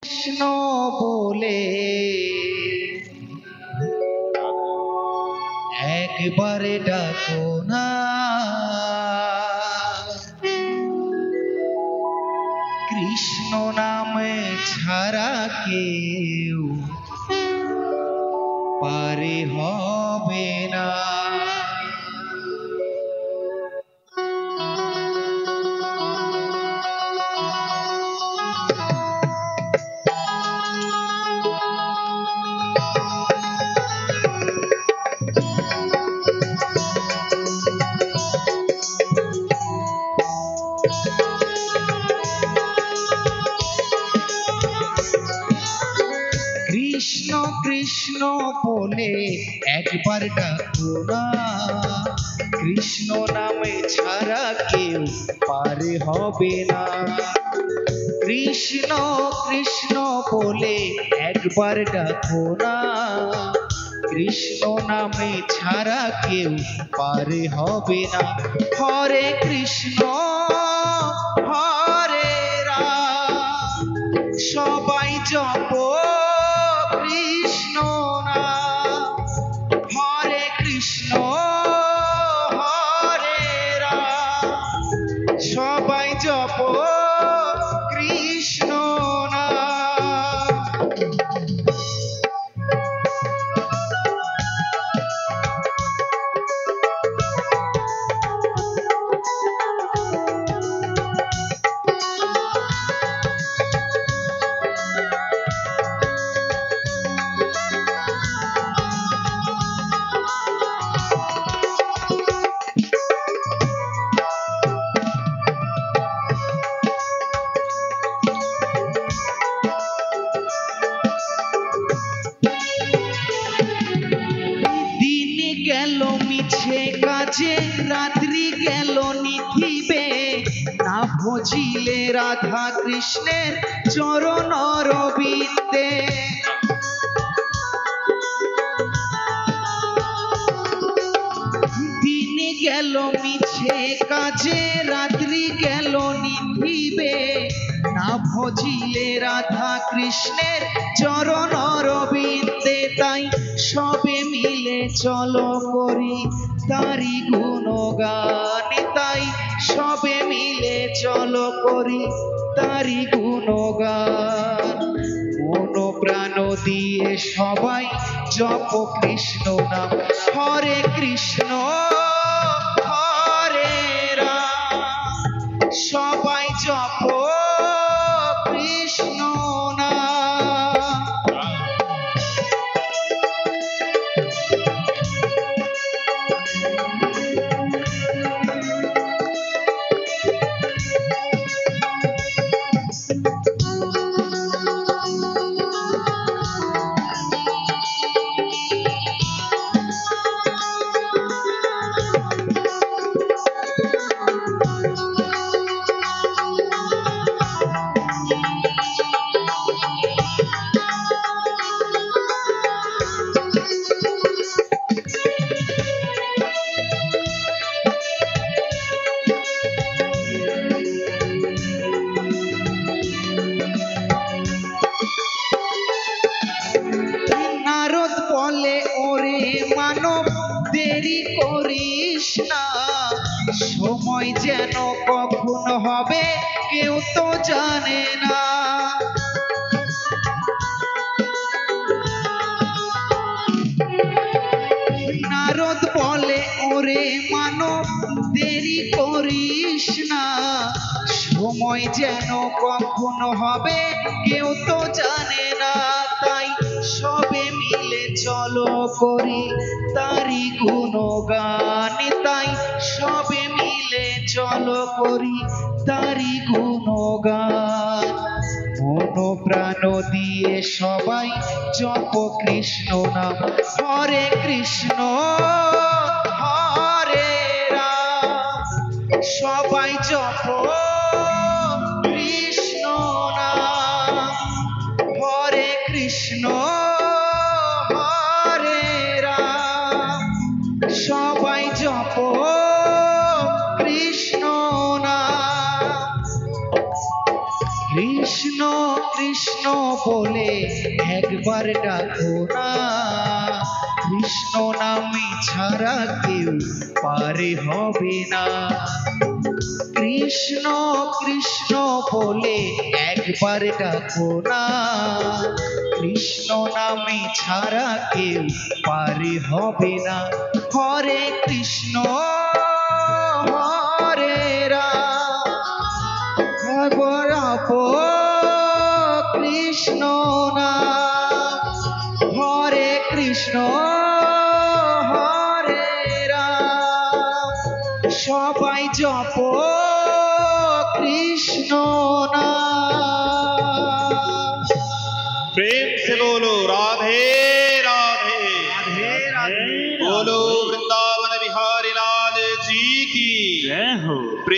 কৃষ্ণ বলে একবারে ডাকো না, কৃষ্ণ নামে ছাড়া কেউ পারে হবে না। কৃষ্ণ কৃষ্ণ বলে একবার ডাকো না, কৃষ্ণ নামে ছাড়া কেউ পারে হবে না। কৃষ্ণ কৃষ্ণ বলে একবার ডাকো না, কৃষ্ণ নামে ছাড়া কেউ পারে হবে না। হরে কৃষ্ণ হরে রাম সবাই জপ কৃষ্ণ নাম। হরে কৃষ্ণ হরে রাম সবাই জপ কৃষ্ণ নাম। গেল মিছে কাজে রাত্রি গেল নিথিবে, না ভজিলে রাধা কৃষ্ণের চরণ রবিন্দে। দিনে গেল মিছে কাজে রাত্রি গেল নিথিবে, না ভজিলে রাধা কৃষ্ণের চরণ রবিন্দে। তাই সবে মিলে চলো করি তারি গুণগান, তাই সবে মিলে চলো করি তারি গুণগান। মন প্রাণ দিয়ে সবাই জপ কৃষ্ণ নাম। হরে কৃষ্ণ হরে রাম সবাই জপ কৃষ্ণ নাম। নারদ বলে ওরে মানব দেরি করিস না, সময় যেন কখন হবে কেউ তো জানে না। নারদ বলে ওরে মানব দেরি করিস না, সময় যেন কখন হবে কেউ তো জানে না। তাই সবে মিলে চলো করি তারি গুণগান, তাই সবে মিলে চলো করি তারি গুণগান। মন প্রাণ দিয়ে সবাই জপ কৃষ্ণ নাম। হরে কৃষ্ণ হরে রাম সবাই জপ কৃষ্ণ নাম। হরে কৃষ্ণ হরে রাম সবাই জপ কৃষ্ণ নাম। কৃষ্ণ কৃষ্ণ বলে একবার ডাকো না, কৃষ্ণ নামে ছাড়া কেউ পারে হবে না। কৃষ্ণ কৃষ্ণ বলে একবার ডাকো না, কৃষ্ণ নামে ছাড়া কেউ পারে হবে না। হরে কৃষ্ণ হরে রাম, কৃষ্ণ নাম। হরে কৃষ্ণ হরে রাম, সবাই জপ কৃষ্ণ নাম। प्रेम से बोलो राधे